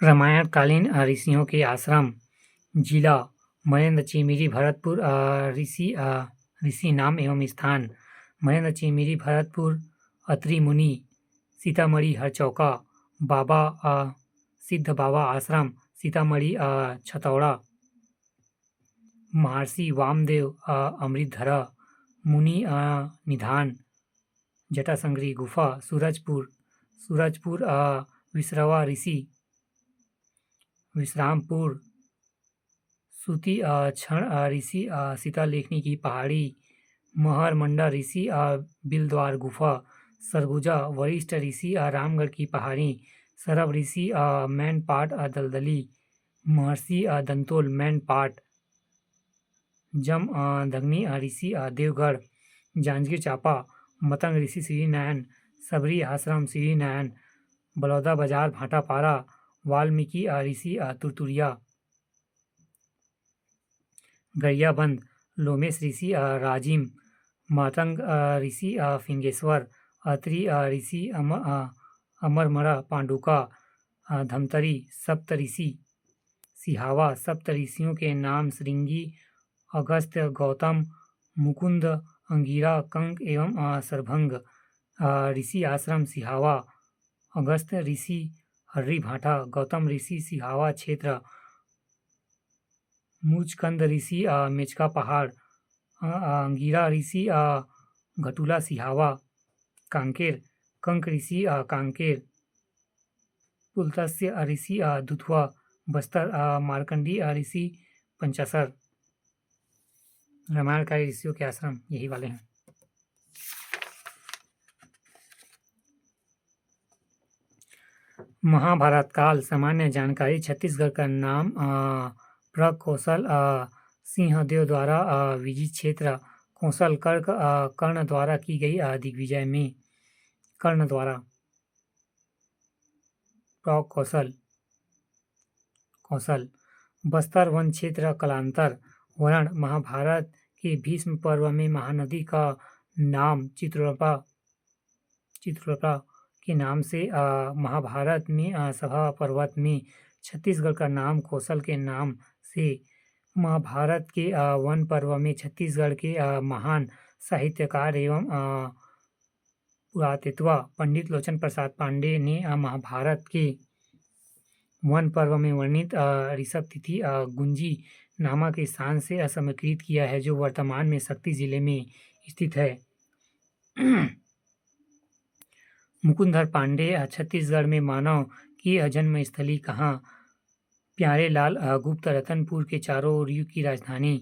रामायणकालीन ऋषियों के आश्रम जिला महेंद्र चिमिरी भरतपुर ऋषि नाम एवं स्थान महेंद्र चिमिरी भरतपुर अत्रि मुनि सीतामढ़ी हरचौका बाबा सिद्ध बाबा आश्रम सीतामढ़ी छतौड़ा महर्षि वामदेव अमृतधरा मुनि निधान जटासंगरी गुफा सूरजपुर विश्रवा ऋषि विश्रामपुर सूती क्षण ऋषि सीतालेखनी की पहाड़ी महर मंडा ऋषि बिलद्वार गुफा सरगुजा वरिष्ठ ऋषि रामगढ़ की पहाड़ी सरब ऋषि मैनपाट दलदली महर्षि दंतोल मैनपाट जम दग्नि ऋषि देवगढ़ जांजगीर चांपा मतंग ऋषि श्रीनारायण सबरी आश्रम श्रीनारायण बलौदा बाजार भाटापारा वाल्मीकि ऋषि तुरतुरिया गरियाबंद लोमेश ऋषि राजिम मातंग ऋषि फिंगेश्वर अत्रि ऋषि अमरमरा पांडुका धमतरी सप्त ऋषि सिहावा सप्त ऋषियों के नाम श्रृंगी अगस्त्य गौतम मुकुंद अंगिरा कंक एवं सरभंग ऋषि आश्रम सिहावा अगस्त्य ऋषि हर्री भाटा गौतम ऋषि सिहावा क्षेत्र मुचकंद ऋषि मेचका पहाड़ अंगिरा ऋषि घटुला सिहावा कांकेर कंक ऋषि कांकेर पुलत्स्य ऋषि दुधवा बस्तर मार्कंडी ऋषि पंचासर रामायणकाली ऋषियों के आश्रम यही वाले हैं। महाभारत काल सामान्य जानकारी छत्तीसगढ़ का नाम प्रकौशल सिंहदेव द्वारा विजित क्षेत्र कौशल कर्ण द्वारा की गई दिग्विजय में कर्ण द्वारा प्रकौशल कौशल बस्तर वन क्षेत्र कालांतर वर्ण महाभारत के भीष्म पर्व में महानदी का नाम चित्रलपा के नाम से महाभारत में सभा पर्वत में छत्तीसगढ़ का नाम कौशल के नाम से महाभारत के वन पर्व में छत्तीसगढ़ के महान साहित्यकार एवं पुरातत्व पंडित लोचन प्रसाद पांडे ने महाभारत के वन पर्व में वर्णित ऋषभ तिथि गुंजी नामक स्थान से समीकृत किया है जो वर्तमान में शक्ति जिले में स्थित है। मुकुंदर पांडे छत्तीसगढ़ में मानव की जन्म स्थली कहाँ प्यारेलाल गुप्त रतनपुर के चारों ओर की राजधानी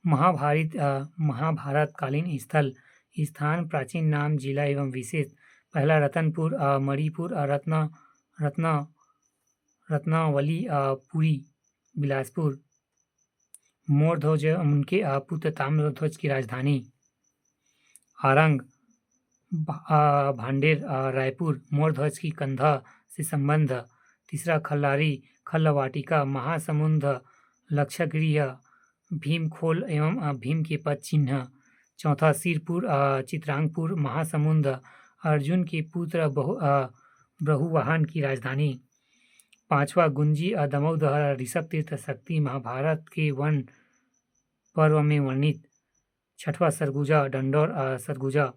महाभारत कालीन स्थान प्राचीन नाम जिला एवं विशेष पहला रतनपुर मणिपुर रत्नावली पुरी बिलासपुर मोरध्वज उनके पुत्र ताम्रध्वज की राजधानी आरंग भांडेर रायपुर मोरध्वज की कंधा से संबंध तीसरा खल्लारी खल्लवाटिका महासमुंद लक्षगृह भीमखोल एवं भीम के पद चिन्ह चौथा सिरपुर चित्रांगपुर महासमुंद अर्जुन के पुत्र ब्रहुवाहन की राजधानी पांचवा गुंजी दमोदर ऋषभ तीर्थ शक्ति महाभारत के वन पर्व में वर्णित छठवा सरगुजा डंडौर सरगुजा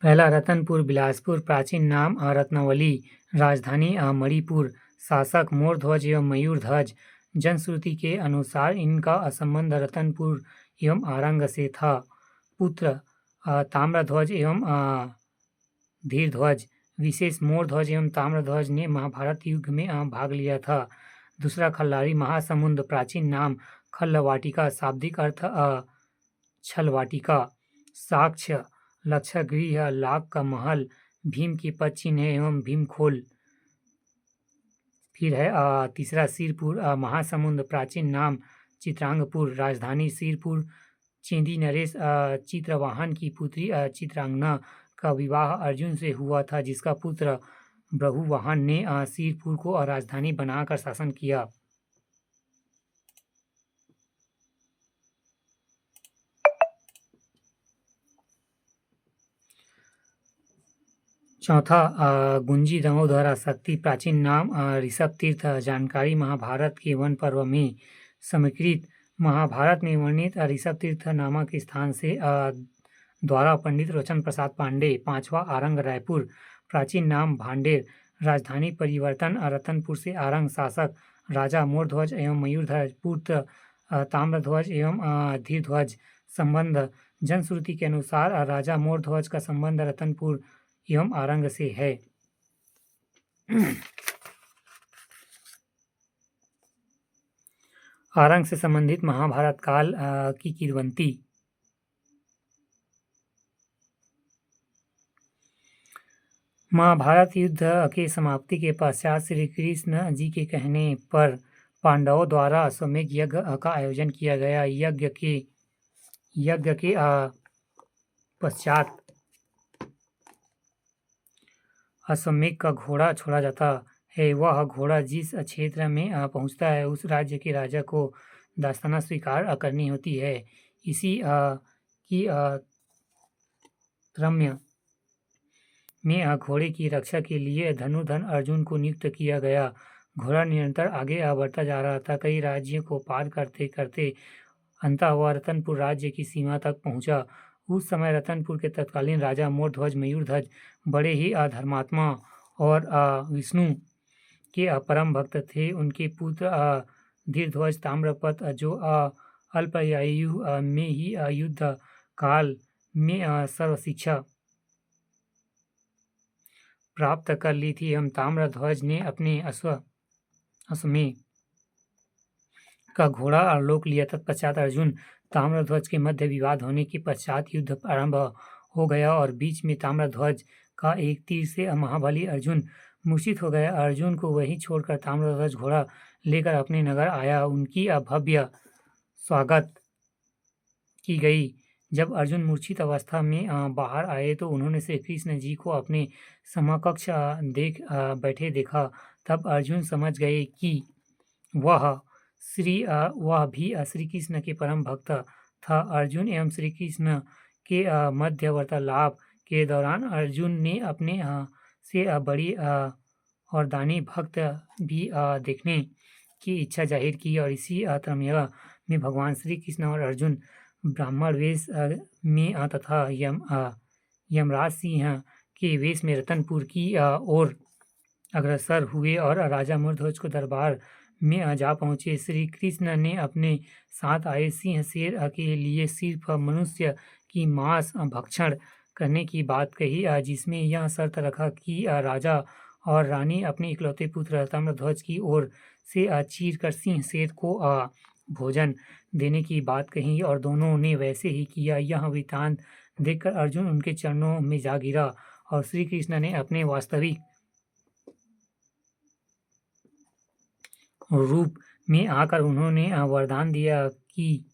पहला रतनपुर बिलासपुर प्राचीन नाम रत्नावली राजधानी मणिपुर शासक मोरध्वज एवं मयूरध्वज जनश्रुति के अनुसार इनका संबंध रतनपुर एवं आरंग से था पुत्र ताम्रध्वज एवं धीरध्वज विशेष मोरध्वज एवं ताम्रध्वज ने महाभारत युद्ध में भाग लिया था। दूसरा खल्लारी महासमुंद प्राचीन नाम खल्लवाटिका शाब्दिक अर्थ छलवाटिका साक्ष्य लक्षगृह लाख का महल भीम की पद चिन्ह एवं भीमखोल फिर है तीसरा सिरपुर महासमुंद प्राचीन नाम चित्रांगपुर राजधानी सिरपुर चेंदी नरेश चित्रवाहन की पुत्री चित्रांगना का विवाह अर्जुन से हुआ था जिसका पुत्र ब्रहुवाहन ने सिरपुर को राजधानी बनाकर शासन किया। चौथा गुंजी दामोदर आसक्ति प्राचीन नाम ऋषभ तीर्थ जानकारी महाभारत के वन पर्व में समीकृत महाभारत में वर्णित ऋषभ तीर्थ नामक स्थान से द्वारा पंडित रोचन प्रसाद पांडे। पांचवा आरंग रायपुर प्राचीन नाम भांडेर राजधानी परिवर्तन रतनपुर से आरंग शासक राजा मोरध्वज एवं मयूरध्वज पुत्र ताम्रध्वज एवं धीरध्वज संबंध जनश्रुति के अनुसार राजा मोरध्वज का संबंध रतनपुर एवं आरंग से है। आरंग से संबंधित महाभारत काल की किंवदंती। महाभारत युद्ध के समाप्ति के पश्चात श्री कृष्ण जी के कहने पर पांडवों द्वारा अश्वमेध यज्ञ का आयोजन किया गया। यज्ञ के पश्चात अश्वमेध का घोड़ा छोड़ा जाता है। वह घोड़ा जिस क्षेत्र में पहुंचता है उस राज्य के राजा को दास्ताना स्वीकार करनी होती है। इसी की क्रम्य में घोड़े की रक्षा के लिए धनुधन अर्जुन को नियुक्त किया गया। घोड़ा निरंतर आगे बढ़ता जा रहा था। कई राज्यों को पार करते करते अंततः वह रतनपुर राज्य की सीमा तक पहुंचा। उस समय रतनपुर के तत्कालीन राजा मोरध्वज मयूरध्वज बड़े ही धर्मात्मा और विष्णु के परम भक्त थे। उनके पुत्र धीरध्वज ताम्रपत जो अल्पायु में ही युद्ध काल में सर्व शिक्षा प्राप्त कर ली थी एवं ताम्रध्वज ने अपने अश्वमेध का घोड़ा रोक लिया। तत्पश्चात अर्जुन ताम्रध्वज के मध्य विवाद होने के पश्चात युद्ध आरंभ हो गया और बीच में ताम्रध्वज का एक तीर से महाबली अर्जुन मूर्छित हो गया। अर्जुन को वहीं छोड़कर ताम्रध्वज घोड़ा लेकर अपने नगर आया। उनकी भव्य स्वागत की गई। जब अर्जुन मूर्छित अवस्था में बाहर आए तो उन्होंने श्री कृष्ण जी को अपने समकक्ष बैठे देखा। तब अर्जुन समझ गए कि वह भी श्री कृष्ण के परम भक्त था। अर्जुन एवं श्री कृष्ण के मध्य वार्तालाप के दौरान अर्जुन ने अपने से बड़ी और दानी भक्त भी देखने की इच्छा जाहिर की और इसी त्रयमेव में भगवान श्री कृष्ण और अर्जुन ब्राह्मण वेश में तथा यमराज सिंह के वेश में रतनपुर की ओर अग्रसर हुए और राजा मोरध्वज को दरबार में जा पहुँचे। श्री कृष्ण ने अपने साथ आए सिंह शेर के लिए सिर्फ मनुष्य की मांस भक्षण करने की बात कही, जिसमें यह शर्त रखा कि राजा और रानी अपने इकलौते पुत्र ताम्रध्वज की ओर से चीर कर सिंह शेर को भोजन देने की बात कही और दोनों ने वैसे ही किया। यह वृत्तांत देखकर अर्जुन उनके चरणों में जा गिरा और श्री कृष्ण ने अपने वास्तविक रूप में आकर उन्होंने वरदान दिया कि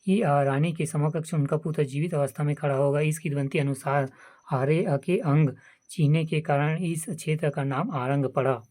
रानी के समकक्ष उनका पुत्र जीवित अवस्था में खड़ा होगा। इस किंवदंती अनुसार आर्य के अंग चीरने के कारण इस क्षेत्र का नाम आरंग पड़ा।